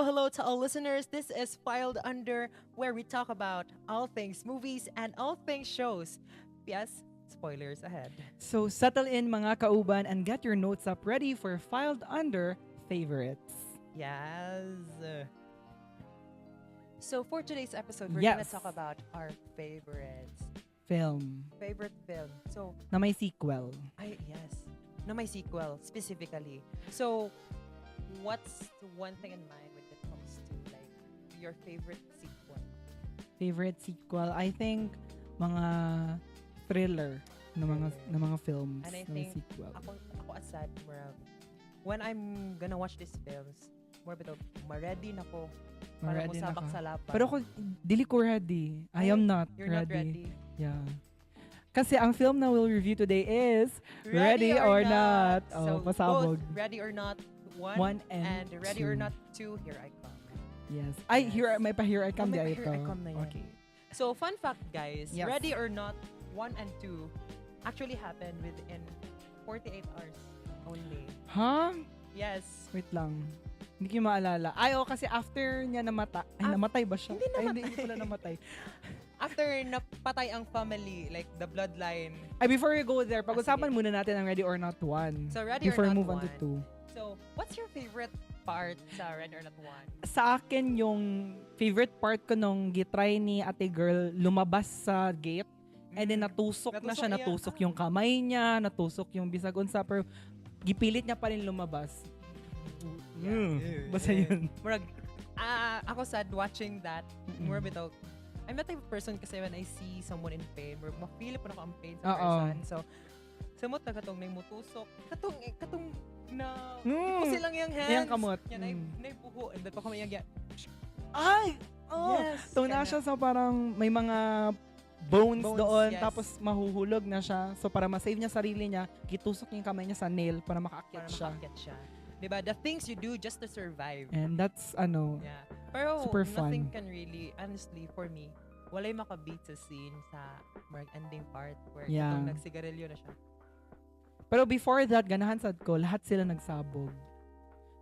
hello to all listeners. This is Filed Under, where we talk about all things movies and all things shows. Yes, spoilers ahead. So settle in mga kauban and get your notes up ready for Filed Under Favorites. Yes. So for today's episode, we're Yes. gonna talk about our favorites. Film Favorite film. So, na may sequel. yes. Na may sequel, specifically. So, what's the one thing in mind when it comes to, like, your favorite sequel? Favorite sequel, I think mga thriller na mga films And I na may think sequel. Ako aside, when I'm gonna watch these films, more bitaw, ma-ready na ko. Para Ma-ready na musabak ka. sa laban. Pero ako, dili ko ready. I am not You're ready. not ready. Yeah. Kasi ang film na we'll review today is Ready or Not. So, pasabog. both Ready or Not 1 One and Ready or two. Not 2, Here I Come. Yes. Ay, Yes. may pa-here I come may dito. Here I Come na yan. Okay. So, fun fact, guys. Yes. Ready or Not 1 and 2 actually happened within 48 hours only. Huh? Yes. Wait lang. Hindi ko maalala. Ay, kasi after niya namatay ba siya? Hindi Ay, hindi pala namatay. After napatay ang family, like the bloodline. Ay, before we go there, pag-usapan sige. muna natin ang Ready or Not 1. So, Ready before or Not we move on to 1. 2. So, what's your favorite part sa Ready or Not 1? Sa akin, yung favorite part ko nung gitry ni ate girl lumabas sa gate. And then natusok na siya, natusok yung kamay niya, natusok yung bisag unsa, pero gipilit niya pa rin lumabas. Basta yun. Murag, ako sad watching that. Mm-mm. More bitaw, I'm the type of person kasi when I see someone in pain, ma-feel po na ako ang pain sa Oo. person. So, samot na katong may mutusok. Katong na, ipusi lang yung hands. Yang kamot. Yan, naipuho. And then pa kami yung Ay! Oh! Yes, Tuna kaya- siya sa parang may mga bones doon, yes. tapos mahuhulog na siya. So para ma-save niya sarili niya, gitusok yung kamay niya sa nail para para makaakyat siya. makaakyat siya. Diba? The things you do just to survive. And that's, Yeah. Pero super nothing fun. can really, honestly, for me, walay makabeat sa scene sa ending part where Yeah. itong nagsigarilyo na siya. pero before that, ganahan sad ko, lahat sila nagsabog.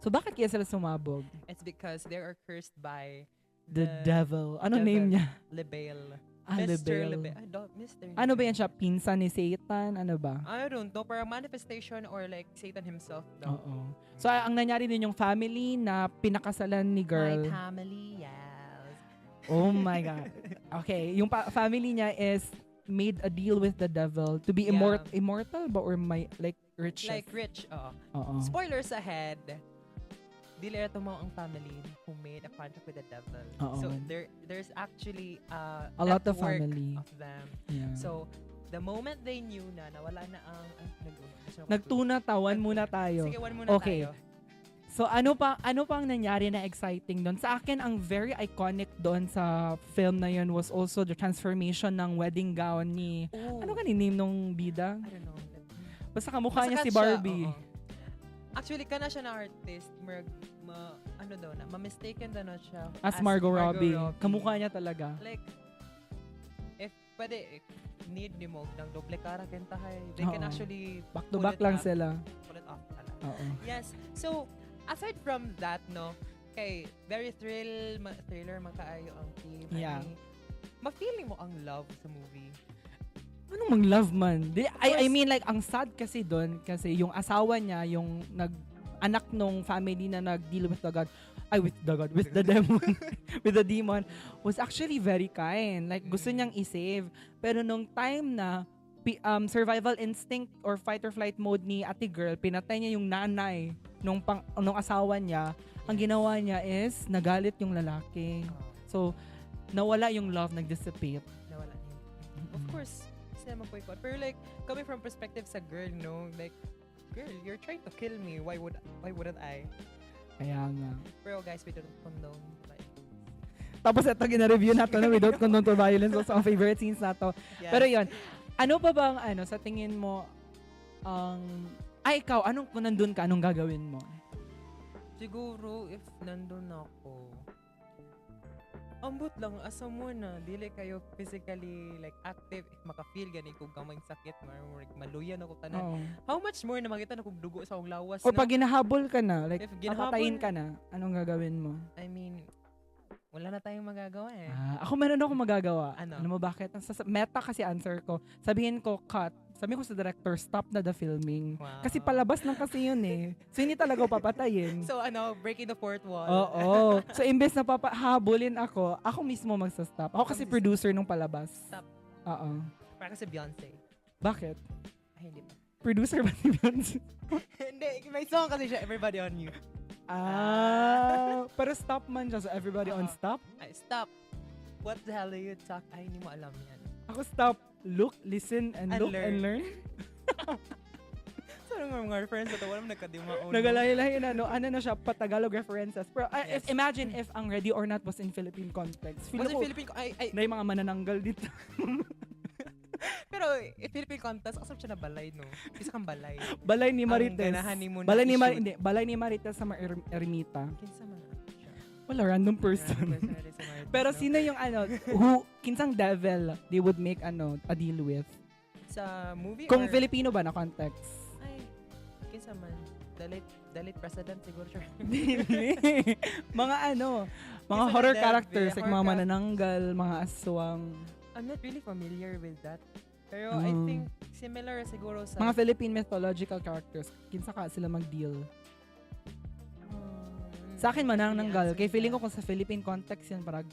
So bakit kaya sila sumabog? It's because they are cursed by The devil. Ano devil. name niya? Lebel. Lebel. Lebel. Mr. Ano ba yan siya? Pinsan ni Satan? Ano ba? I don't know. Parang manifestation or like Satan himself daw. Oo. So ang nangyari din yung family na pinakasalan ni girl. My family, yes. Oh my God. Okay. Yung family niya is made a deal with the devil to be Yeah. immortal ba or like rich? Like rich. Oo. Spoilers ahead. Dili ito mo ang family who made a contract with the devil. Oo. So there's actually A lot of network family. of them. Yeah. So the moment they knew na nawala na ang Nagtuna tawan muna tayo. Sige, one muna Okay. tayo. So ano pa ang nangyari na exciting doon? Sa akin ang very iconic doon sa film na yun was also the transformation ng wedding gown ni Ooh, ano ka ni name nung bida? I don't know. Basta kamukha niya Basta si siya, Barbie. oo. Actually, kana siya na artist. Ano daw na, ma-mistaken daw na siya As Margot Robbie. Kamukha niya talaga. Like, if pwede, need ni mo ng doble cara kentahay. They can Oo. actually Back to pull back it lang up, sila. pull it off talaga. Oo. Yes. So, aside from that, no, kay very thriller man kaayo ang team. Yeah. Ma-feeling mo ang love sa movie. Ano mang love man? I course. mean like ang sad kasi doon kasi yung asawa niya yung anak nung family na nag-deal with the God with the demon with the demon was actually very kind. Like gusto niyang i-save pero nung time na survival instinct or fight or flight mode ni ate girl, pinatay niya yung nanay nung asawa niya. Ang ginawa niya is nagalit yung lalaki. So nawala yung love, nag-dissipate. Nawala niya. Of course, kasi naman po ikaw. Pero like, coming from perspective sa girl, no? Like, girl, you're trying to kill me. Why wouldn't I? Kaya nga. Pero guys, we don't condone violence. Tapos ito, gina-review nato na without condone to violence so ang favorite scenes nato. Yes. Pero yon, ano pa bang sa tingin mo ikaw, kung nandun ka, anong gagawin mo? Siguro, if nandun ako, Ambot lang asa mo na dili kayo physically like active maka-feel gani kung gamay sakit maluyan ako tanan. Oo. How much more na makita na kung dugo sa akong lawas O na? pag ginahabol ka na, like, If ginahabol- papatayin ka na, anong gagawin mo? I mean, wala na tayong magagawa eh. Ako meron ako magagawa. Ano? Alam mo bakit? Meta kasi answer ko. Sabihin ko, cut. Sabihin ko sa director, stop na the filming. Wow. Kasi palabas lang kasi yun eh. So, hindi talaga ako papatayin. So breaking the fourth wall. Oo. So, imbes na habulin ako mismo magsa-stop. Ako kasi Ako producer nung palabas. Stop. Oo. Para kasi Beyonce. Bakit? Ay, hindi pa. Producer ba si Beyonce? Hindi, may song kasi siya, Everybody on You. Pero stop man siya. So, everybody on stop? Ay, stop. What the hell are you talk? Ay, hindi mo alam yan. Ako stop. Look, listen, and look, and learn. So, mga reference ito, walang nagkadimaon. Nagalahi-lahi na, no? Ano na siya, Tagalog references. Pero Yes. imagine if ang Ready or Not was in Philippine context. Was in Philippine, na yung mga manananggal dito. pero Philippine contest, asap siya na balay, no? Isa kang balay. Balay ni Marites. Ang ganahan ni mo na Balay ni i-shoot. Balay ni Marites sa Ermita. Kinsa man siya. Wala, random person. Pero sino yung kinsang devil they would make a deal with? Sa movie Kung or... Filipino ba na context? Ay, kinsa man. Dalit president siguro siya. mga mga Kinsa horror na characters, like horror mga manananggal, mga aswang. I'm not really familiar with that. Pero I think similar siguro sa... Mga Philippine mythological characters. Kinsa ka sila mag-deal? Sa akin manananggal. Kaya feeling ko kung sa Philippine context yan, parang,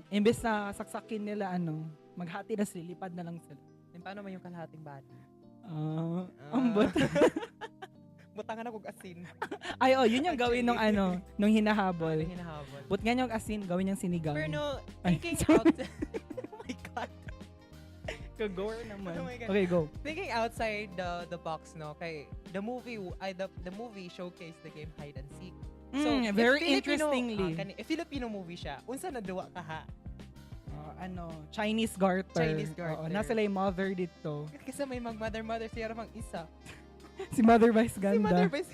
imbes na saksakin nila, maghati na sila, lipad na lang sila. Paano man yung kalahating body? Ambot. Butangan ako asin. Ay, yun yung gawin nung nung hinahabol. Hinahabol. But nga yung asin, gawin yung sinigang. Pero no, Ay, thinking sorry. out... oh my God. Kagore naman. Oh my God. Okay, go. Thinking outside the box, no? Kay the movie showcased the game Hide and Seek. Very if Filipino- interestingly. if Filipino movie siya, unsa na duwa ka ha? Chinese garter. Chinese garter. Oo, nasa yung mother dito. Kasi may mother siya pang isa. Si Mother Vice Si ganda. Mother Vice.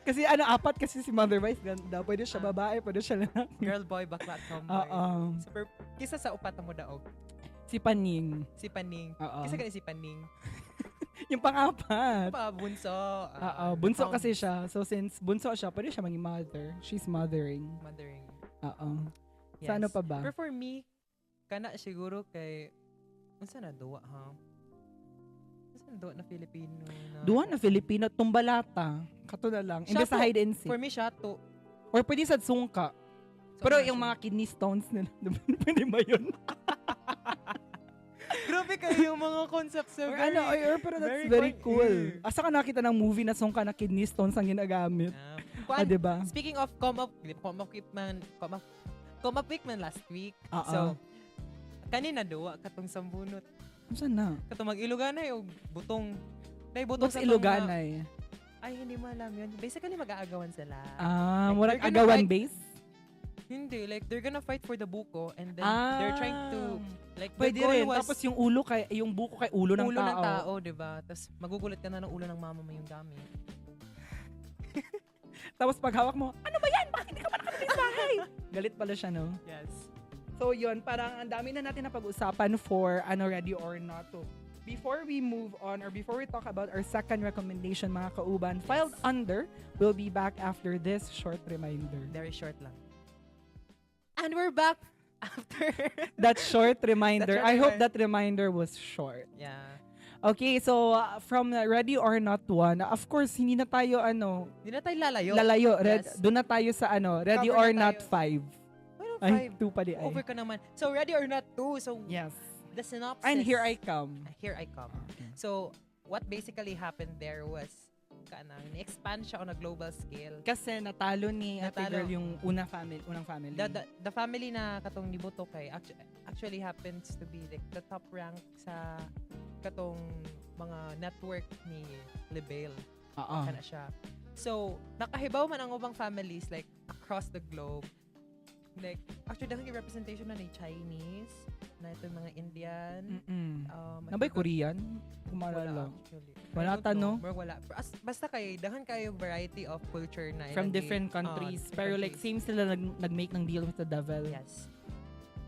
Kasi apat kasi si Mother Vice ganda. Pwede siya babae, pwede siya lalaki. Girl, boy, bakla, tomboy. Oo. Super, kisa sa upat mo daog. Si Paning. Si Paning. Oo. Kisa ka si Paning. Yung pang-apat. Bunso. Bunso kasi siya. So since bunso siya, pwede siya maging mother. She's mothering. Mothering. Oo. Yes. Sa ano pa ba? Pero for me, kana siguro kay unsa na duwa ha? Unsa na duwa na Filipino na? Duwa na Filipino, tumbalata. Kato na lang. Imbes sa Shato. hide and seek. For me, shato. Or pwede sa sungka. So, Pero ano yung siya? mga kidney stones nila, pwede ba yun? Grabe kayo yung mga concepts na Pero that's very very quite- cool. Asa ka nakita ng movie na sungka na kidney stones ang ginagamit? Diba? Speaking of come up week man last week. Oo. So, kanina duwa katong sambunot. Saan na? Katong mag-Iloganay o butong. Dahil butong What's sa Iloganay? Ay, hindi mo alam yun. Basically, mag-aagawan sila. Ah, Like, murag they're gonna agawan fight- base? Hindi, like, they're gonna fight for the buko and then they're trying to, like, Pwede the goal rin. was Tapos yung buko kay ulo ng tao. ng tao, diba? Tapos magugulat ka na ng ulo ng mama mo yung gamit. Tapos pag hawak mo, ano ba yan? Bakit hindi ka pa nakarating sa bahay? Galit pala siya, no? Yes. So yun, parang ang dami na natin na pag-usapan for Ready or Not to. Before we move on or before we talk about our second recommendation, mga kauban, filed under, we'll be back after this short reminder. Very short lang. And we're back after. That short reminder. That short I hope reminder. that reminder was short. Yeah. Okay, so from Ready or Not 1, of course, hindi na tayo Hindi na tayo lalayo. lalayo. Yes. Doon na tayo sa Ready Cover or na Not tayo. 5. Well, Ay, 5. 2 pa di ay. Over ka naman. So, Ready or Not 2. So, Yes. the synopsis. And here I come. Here I come. So, what basically happened there was, ni-expand siya on a global scale. Kasi natalo ni Ate Natalo. Girl yung unang family. The family na katong nibuto kay actually happens to be like the top rank sa katong mga network ni Lebel. Oo. Kana siya. So, nakahibaw man ang ubang families like across the globe. Like, actually, dahil representation na ni Chinese, na ito mga Indian. Nabay Korean? Kumalala. Actually. Wala I don't tanong? know. Wala. Basta kayo, dahan kayo variety of culture na From ilagay. different countries. Different Pero like countries. same sila nag-make ng deal with the devil. Yes.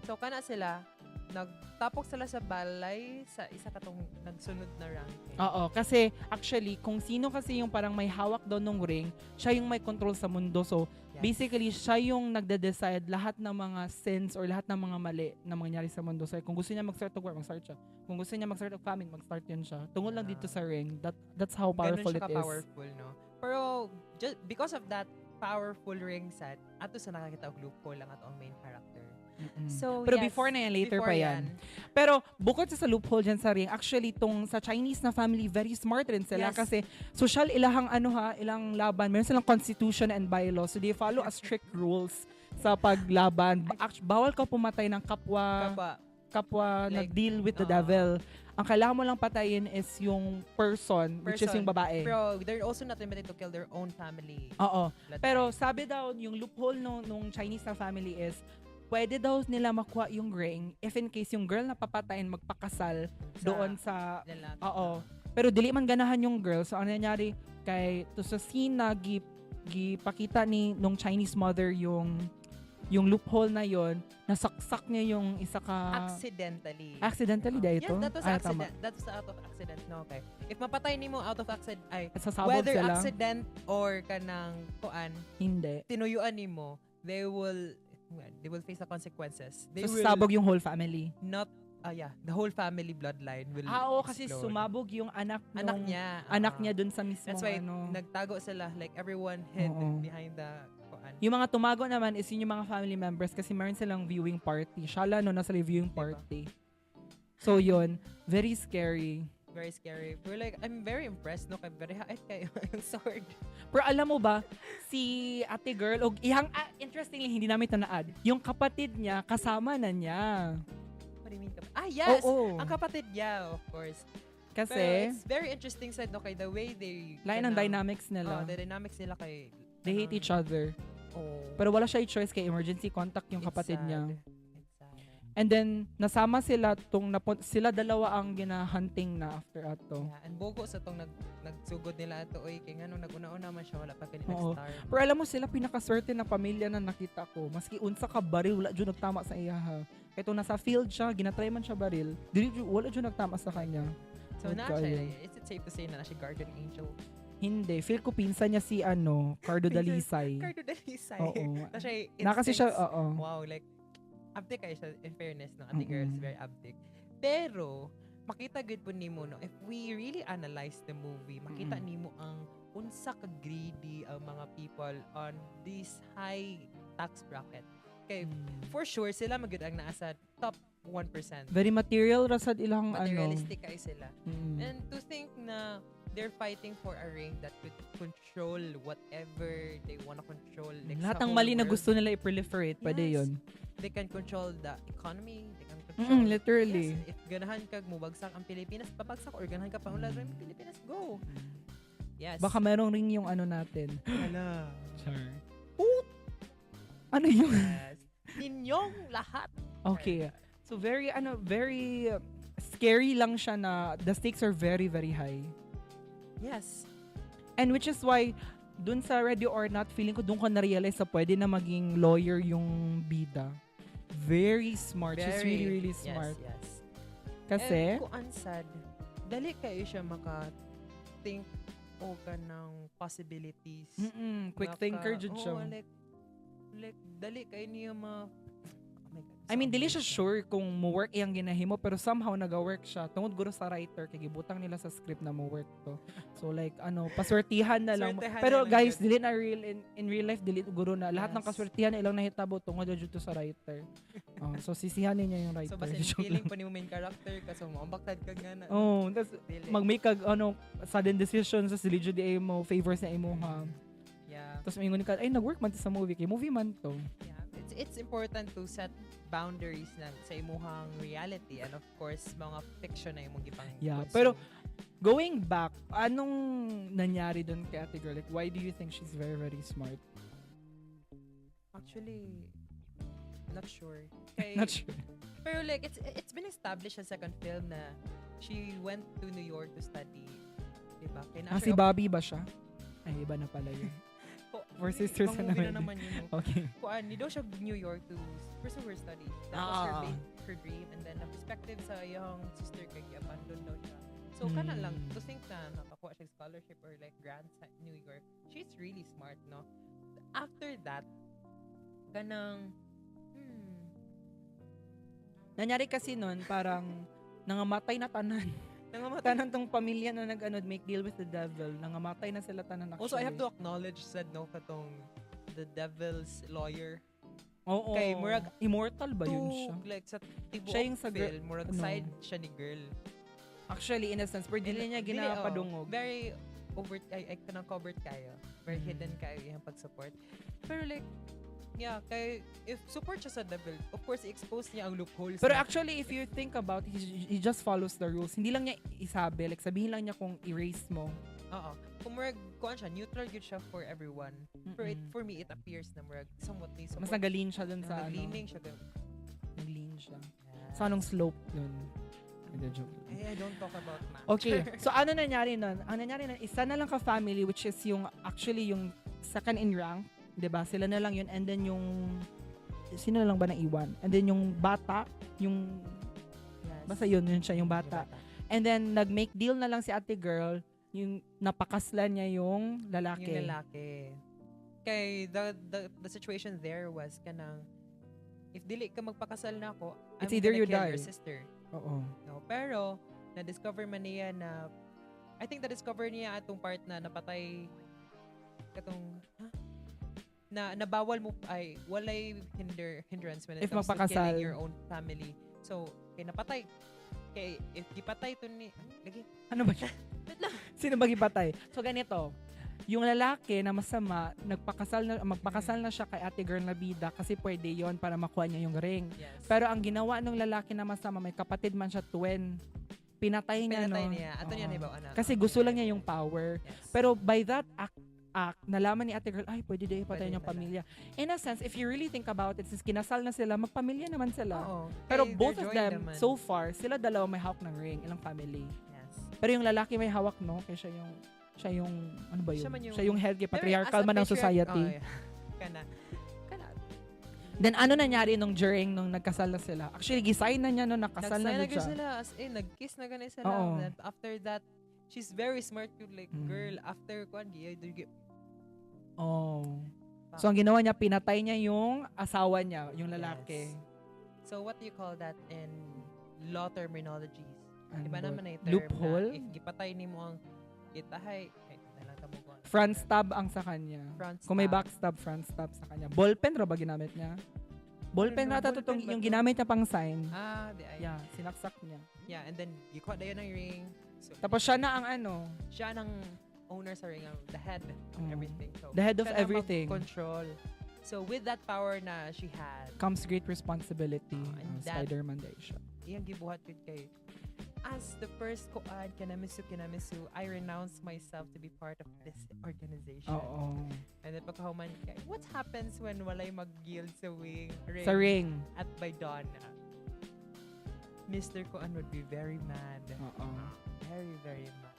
So, kana sila, nagtapok sila sa balay sa isa katong nagsunod na ranking. Oo, kasi actually, kung sino kasi yung parang may hawak daw ng ring, siya yung may control sa mundo. So, Yes. basically, siya yung nagde-decide lahat ng mga sins or lahat ng mga mali na mangyari sa mundo. So, kung gusto niya mag-start of war, mag-start siya. Kung gusto niya mag-start of famine, mag-start yun siya. Tungkol lang dito sa ring. That's how powerful Ganun siya it is. ka-powerful, no? Pero, just because of that powerful ring set, ato sa nakakita og loophole lang ato ang main character. Mm-mm. So, Pero yes, before na yan, later before pa yan. Pero bukod sa loophole dyan sa ring, actually tong sa Chinese na family, very smart rin sila Yes. kasi social ilahang ilang laban, meron silang constitution and bylaws. So they follow a strict rules sa paglaban. Bawal ka pumatay ng kapwa Like, nag-deal with the devil. Ang kailangan mo lang patayin is yung person, which is yung babae. Pero they're also not limited to kill their own family. Oo. bloodline. Pero sabi daw, yung loophole nung Chinese na family is, pwede daw nila makuha yung ring if in case yung girl na papatayin magpakasal doon sa lalaki. oo. Pero dili man ganahan yung girl. So ano nangyari kay to sa scene na gipakita ni nung Chinese mother yung loophole na yon, nasaksak niya yung isa ka accidentally dahil ito. Yes, that was accident. That was out of accident. No, okay. If mapatay nimo out of accident, Sasabog whether sila. accident or kanang kuan, Hindi. tinuyuan nimo, they will face the consequences. They So will sasabog yung whole family. not the whole family bloodline will Oo, kasi explode. sumabog yung anak niya. anak niya dun sa mismo That's why ano. nagtago sila, like everyone hid Oo. behind the kuan. Yung mga tumago naman is yun yung mga family members kasi meron silang viewing party. Shala no, nasa viewing party. So yun, very scary. Very scary. We're like, I'm very impressed, no? Kay very hait kayo yung sword. Pero alam mo ba, si ate girl, interestingly, hindi namin ito na-add, yung kapatid niya, kasama na niya. What do you mean? Yes! Oo. Ang kapatid niya, of course. Kasi, Pero it's very interesting side, no? Kay the way they... lain ang dynamics nila. The dynamics nila kay... They hate each other. Oh. Pero wala siya choice kay emergency contact yung It's kapatid sad. niya. It's sad. And then, nasama sila sila dalawa ang ginahunting na after ato. Yeah, and bogo sa tong nagsugod nila ato, oy, kay ngano nag-una-una man siya, wala pa kay Oo. nag-star. Pero alam mo sila, pinakaswerte na pamilya na nakita ko. Maski unsa ka baril, wala dyan nagtama sa iya ha. Kaya kung nasa field siya, ginatry man siya baril, wala dyan nagtama sa kanya. So, na Okay. siya, is it safe to say na siya guardian angel? Hindi. Feel ko pinsan niya si Cardo Dalisay. Cardo Dalisay. Oo. Na siya Na kasi siya, instincts. oo. Wow, like, abdik kayo siya, in fairness, no? Ate Mm-mm. girl is very abdik. Pero, makita good po nimo, no? If we really analyze the movie, makita nimo ang unsa ka greedy ang mga people on this high tax bracket. Okay, for sure, sila magud ang naa sa top 1%. Very material rasad ilang Materialistic kayo sila. Mm. And to think na they're fighting for a ring that could control whatever they wanna control. Like, Lahat sa ng whole mali na world. gusto nila i-proliferate, pwede Yes. yun. They can control the economy. They can control. Literally. Yes, if ganahan kag mubagsak ang Pilipinas, babagsak. Or ganahan ka pa unlad ang Pilipinas, go. Yes. Baka merong ring yung natin. Hala. Char. Ano yun? Yes. Ninyong lahat. Okay. So very scary lang siya na the stakes are very, very high. Yes. And which is why, dun sa Ready or Not, feeling ko dun ko na-realize na pwede na maging lawyer yung bida. Very smart. She's really, really smart. Yes, yes. Kasi, And kung ansad, dali kayo siya maka-think o ka ng possibilities. quick thinker jud siya. Like, dali kayo niya I mean, dili siya sure kung mo-work iyang ginahimo, pero somehow nag-work siya. Tungod guro sa writer, kay gibutang nila sa script na mo-work to. So like, paswertihan na lang. Swertihan Pero na lang guys, yun. dili na in real life, dili guro na. Lahat ng Yes. kaswertihan na ilang nahitabo tungod jud to sa writer. So sisihanin niya yung writer. So, basta Joke feeling lang. pa ni mo main character ka, so maambaktad ka nga na. Oh, tas Dili. mag-make kag sudden decisions sa dili jud di mo favors na imuha. Yeah. Tapos maingon ka, ay nag-work man to sa movie kay movie man to. Yeah. It's important to set boundaries na sa imuhang reality and of course mga fiction na imong gipang Yeah, consume. pero going back, anong nangyari doon kay Ate Girl? Like, why do you think she's very, very smart? actually not sure. Kay, Not sure. Pero like it's been established sa second film na she went to New York to study. Diba? Kay Si Bobby ba siya? Ay, iba na pala yun. Four Sisters Ibang na movie na naman. naman yun. Okay. Kuan, ni daw siya New York to pursue her studies. That was her dream. And then, the perspective sa iyang sister kay abandon daw siya. So, kana lang, to think na nakakuha siya scholarship or like grants sa New York, she's really smart, no? After that, kanang, Nangyari kasi nun, parang nangamatay na tanan. nangamatay. Tanan tong pamilya na make deal with the devil. Nangamatay na sila tanan actually. Also, I have to acknowledge said no katong the devil's lawyer. Oo. Kay murag immortal ba yun siya? Like sa tibuok Siya yung sa film, murag ano. side siya ni girl. Actually, in a sense, pero dili niya ginapadungog. Very overt, ay kanang covered kayo. Very hidden kayo yung pag-support. Pero like, yeah, kay if support siya sa devil, of course, i-expose niya ang loopholes. Pero actually, if you think about it, he just follows the rules. Hindi lang niya isabi, like sabihin lang niya kung erase mo. Oo. Kung murag, kuhan siya, neutral good siya for everyone. For me, it appears na murag, somewhat may support. Mas nagalin siya dun sa Naglining siya dun. Naglin siya. Yeah. Sa anong slope yun? Hindi, joke. I don't talk about math. Okay. So, ano nangyari nun? Ang nangyari nun, isa na lang ka-family, which is yung, actually, yung second in rank. 'Di ba? Sila na lang yun. And then yung, sino na lang ba naiwan? And then yung bata, yung, Yes. basta yun siya, yung bata. And then, nag-make deal na lang si ate girl, yung napakaslan niya yung lalaki. Yung lalaki. Kay, the situation there was kanang, if dili ka magpakasal na ako, It's I'm either gonna you kill die. your sister. Oo. No, pero, na-discover man niya na, I think na-discover niya atong part na napatay, katong, na nabawal mo, ay, walay hindrance when it If comes to magpakasal. killing your own family. So, kay napatay, kay, if gipatay to ni, lagi, Ano ba siya? Sino ba gipatay? So, ganito. Yung lalaki na masama, magpakasal na siya kay ate girl na bida kasi pwede yon para makuha niya yung ring. yes. Pero ang ginawa ng lalaki na masama, may kapatid man siya, twin. Pinatay niya, pinatay no? niya. Ato niya Oo. na ibaw, anak. Kasi gusto lang niya yung power. Yes. Pero by that act, nalaman ni ate girl, ay, pwede din ipatay Pwede yung pala. pamilya. In a sense, if you really think about it, since kinasal na sila, magpamilya naman sila. Oo. Pero Kay, both they're of joined them, naman. so far, sila dalawa may hawak ng ring, ilang family. Yes. Pero yung lalaki may hawak, no? Kaya siya yung, ano ba yun? Siya man yung- Siya yung head, Pero patriarchal as a man ng patriarch- society. Oh, yeah. Kana. Then ano nangyari during nung nagkasal na sila? Actually, gisign na niya nung nakasal na Nagsaya siya. sila, as in, nag-kiss na ganun sila. Oo. And after that, she's very smart to like, Mm. girl, after kwan, Oh. So ang ginawa niya, pinatay niya yung asawa niya, yung lalaki. Yes. So what do you call that in law terminologies? Ano Diba ba? naman na yung term Loophole? na if gipatay ni mo ang itahay, ay, nalang tamo ko. Front stab ang sa kanya. Front Kung may stab. backstab, front stab sa kanya. Ballpen ra ba ginamit niya? Ballpen Ano, ra tatutong ballpen ba yung to? ginamit niya pang sign. Ah, di ay. Yeah, sinaksak niya. Yeah, and then, gikuha na yun ng ring. So, Tapos siya na ang ano, siya ng owner sa ring, the head of Mm. everything. So, The head of siya na everything. mag-control. So, with that power na she had, comes great responsibility. And that- Spider-Man day siya. iyang gibuhat yun kay, as the first koad, kinamisu, I renounce myself to be part of this organization. Oo. And then pagkahuman kay, what happens when walay mag-yield sa ring? Sa ring. At by dawn, Mr. Koan would be very mad. Oo. Very, very mad.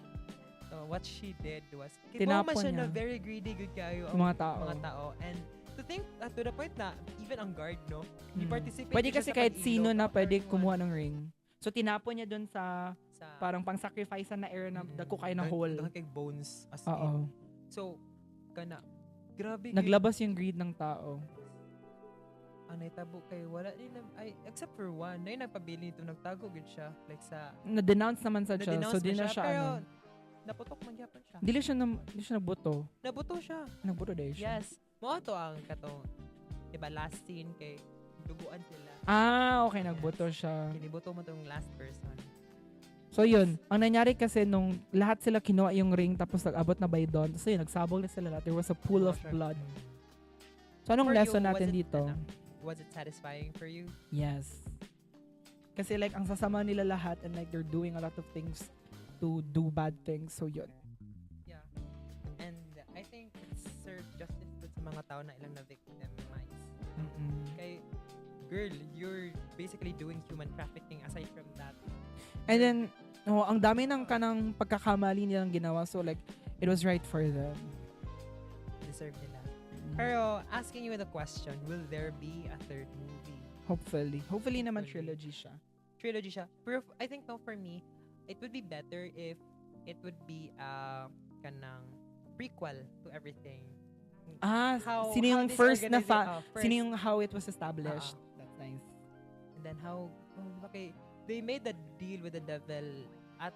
So, what she did was, Tinapon siya na niya. very greedy good kayo Yung mga tao. mga tao. And to think, to the point na, even ang guard, no? He Mm. participate Pwede siya kasi sa kahit pag-ilaw sino na after pwede one kumuha ng ring. So tinapon niya dun sa sa, parang pang-sacrifice na area na dagko kayo na dahil- hole. dahil kay bones as in. Oo. So, kana, grabe. Naglabas yung greed ng tao. Anay tabo kay wala din ay except for one na nagpabili nito nagtago gud siya like sa Na-denounce naman sa siya. na-denounce So di man na siya pero ano. naputok man gyapon siya. Dili siya nagbuto. Nabuto siya. Nagbuto dahil siya. Yes. Mao to ang katong diba last scene kay duguan sila. Okay. Nagbuto siya. Kinibuto mo tong last person. So yun, ang nangyari kasi nung lahat sila kinuha yung ring tapos nag-abot na by dawn. So yun, nagsabog na sila lahat. There was a pool of blood. So anong For lesson you, natin was it, dito? Was it satisfying for you? Yes. Kasi like, ang sasama nila lahat and like, they're doing a lot of things to do bad things. So yun. Yeah. And I think it served justice to sa mga tao na ilang na-victimize. Kay, girl, you're basically doing human trafficking aside from that. And then, ang dami ng kanang pagkakamali nilang ginawa. So like, it was right for them. Deserve nila. Pero asking you the question, will there be a third movie? Hopefully naman Hopefully. trilogy siya. Trilogy siya. Pero I think no, for me, it would be better if it would be kanang prequel to everything. Sino yung this first na first, sino yung how it was established. That's nice. and then how okay, they made the deal with the devil at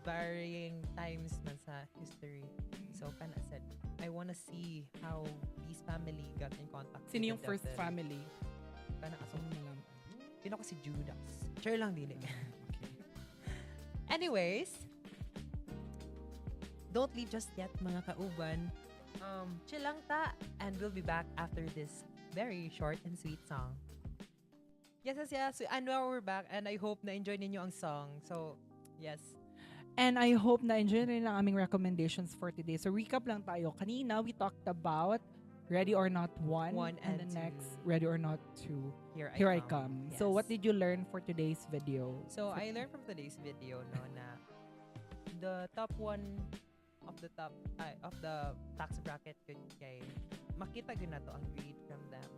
varying times man sa history. So kana said, I wanna see how this family got in contact Sino with yung the first devil. family? Kana So, aso. na lang. Sino ko si Judas. Sure lang dili. Okay. Anyways, don't leave just yet, mga kauban. Chill lang ta, and we'll be back after this very short and sweet song. Yes. So, and now we're back, and I hope na-enjoy ninyo ang song. So, yes. And I hope na enjoy rin ang aming recommendations for today. So recap lang tayo. Kanina we talked about Ready or Not 1 One and and the next two. Ready or Not 2. Here I come. So Yes. what did you learn for today's video? So, I learned from today's video, no, na the top one of the tax bracket could kay makita gyud nato ang greed from them.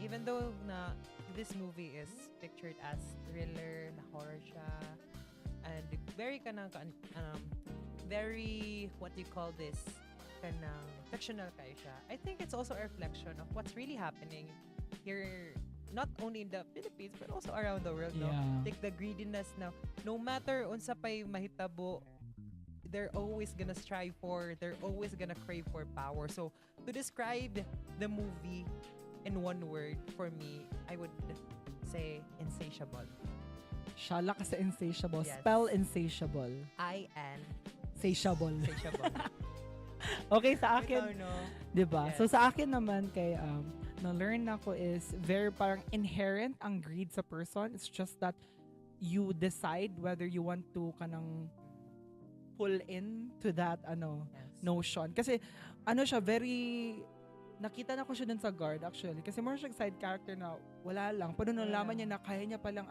Even though na this movie is pictured as thriller, na horror siya, and very very what do you call this, kanang fictional kayo siya. I think it's also a reflection of what's really happening here, not only in the Philippines but also around the world, no? Yeah. Like the greediness now, no matter unsa pay mahitabo, they're always gonna strive for, they're always gonna crave for power. So to describe the movie in one word, for me, I would say insatiable. Shala ka sa insatiable. Yes. Spell insatiable. I-N Satiable. insatiable. Okay, sa Ikaw, akin, no? 'di ba? Yes. So sa akin naman kay na-learn ako is very parang inherent ang greed sa person. It's just that you decide whether you want to kanang pull in to that Yes. notion. Kasi siya very nakita na ko siya dun sa guard actually. Kasi more siya side character na wala lang. Pero nung Wala nalaman lang. niya na kaya niya palang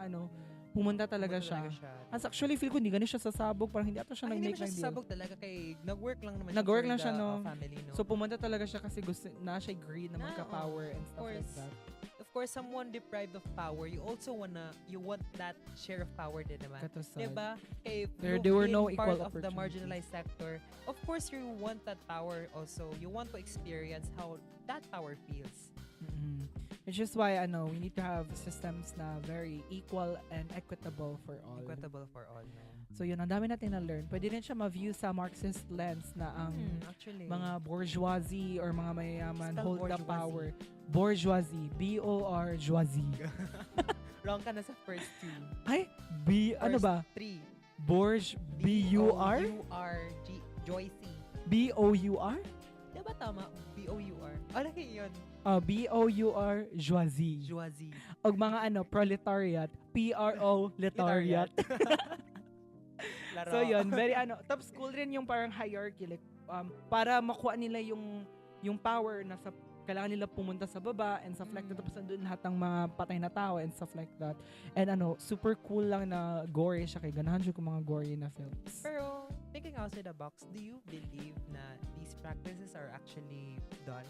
pumunta talaga siya. As actually feel ko hindi ganun siya sasabog. Parang hindi ata siya Hindi nag-make mo siya ng deal. sasabog talaga kay nag-work lang naman Nag-work for lang siya, the, no? family, no? So pumunta talaga siya kasi gusto na siya greed na magka-power and stuff like course. that. Of course, someone deprived of power, you want that share of power din naman. Katusad. Diba? Kay There you've were been no part equal of the opportunities. marginalized sector. Of course, you want that power also. You want to experience how that power feels. Mm-hmm. It's just why we need to have systems na very equal and equitable for all. Equitable for all. No? So yun, ang dami natin na-learn. Pwede rin siya ma-view sa Marxist lens na ang Actually. mga bourgeoisie or mga mayayaman Spell hold the bourgeoisie. power. Bourgeoisie. B-O-R-geoisie. Wrong ka na sa first two. Ay, ano First ba? three. Bourge, B-U-R? B-O-U-R. Joycey. B-O-U-R? Diba tama? B-O-U-R. Ano kayo yun? B-O-U-R, joisie. Joisie. O mga proletariat, P-R-O, letariat. Laro. So yun, very top school rin yung parang hierarchy like para makuha nila yung power na kailangan nila pumunta sa baba and stuff like that, tapos nandun lahat ng mga patay na tao and stuff like that. And super cool lang na gory siya, kay ganahan siya kung mga gory na films. Pero thinking outside the box, do you believe na these practices are actually done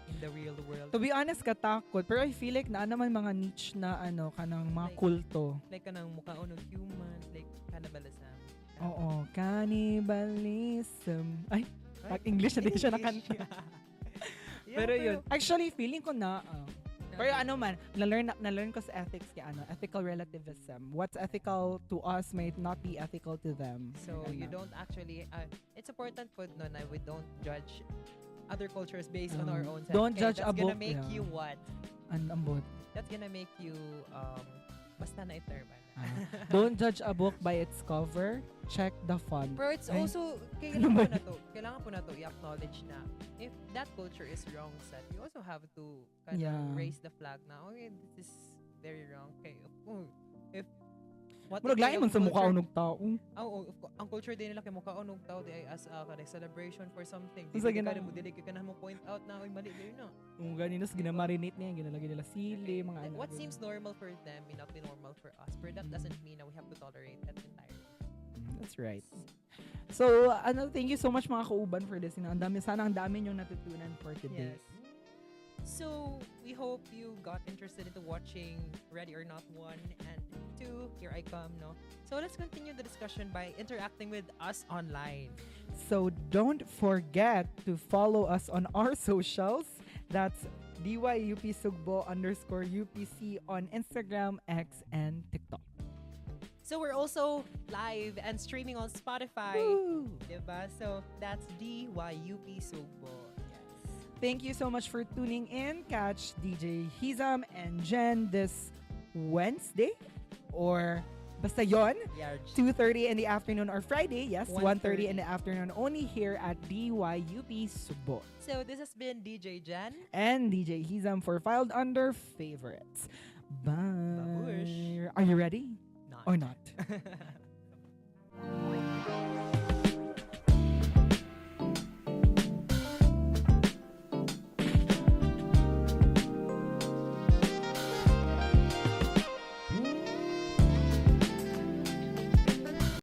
in the real world? To be honest, katakot. Pero I feel like naman mga niche na kanang mga Like, kulto. Like kanang mukhaon ng humans, like cannibalism. Oo, cannibalism. Ay, English na din siya nakanta. Pero yun, actually feeling ko na pero na-learn ko sa ethics kaya ethical relativism. What's ethical to us may not be ethical to them. So you don't actually it's important po no na we don't judge other cultures based on our own sense. Don't judge a that's book. gonna make you what? Ambot. That's gonna make you basta na iterba. Don't judge a book by its cover. Check the font. Pero it's Ay, also ano ba kailangan po na to i-acknowledge na if that culture is wrong set, you also have to Yeah. raise the flag na okay, this is very wrong. Okay, if what Murag if lain yung man sa mukha culture- unog tao. ang culture din nila kay mukha unog tao di ay as a celebration for something. Sa Dili gina- ka mo dili ka na mo point out na oy mali gayon na. Kung ganinos ginamarinate niya, ginalagay nila sili, mga What seems normal for them may not be normal for us. But that doesn't mean that we have to tolerate that entirely. That's right. So, thank you so much mga kauban for listening. Sana ang dami yung natutunan for today. Yes. So we hope you got interested into watching Ready or Not 1 and 2. Here I come, no? So let's continue the discussion by interacting with us online. So don't forget to follow us on our socials. That's DYUP_UPC on Instagram, X, and TikTok. So we're also live and streaming on Spotify. Woo! Diba? So that's DYUP Sugbo. Yes. Thank you so much for tuning in. Catch DJ Hizam and Jen this Wednesday or basta yon, Yeah. 2:30 in the afternoon, or Friday, yes, 1:30 in 1:30. the afternoon, only here at DYUP Subo. So this has been DJ Jen. And DJ Hizam for Filed Under Favorites. Bye. Babush. Are you ready? Not. Or not?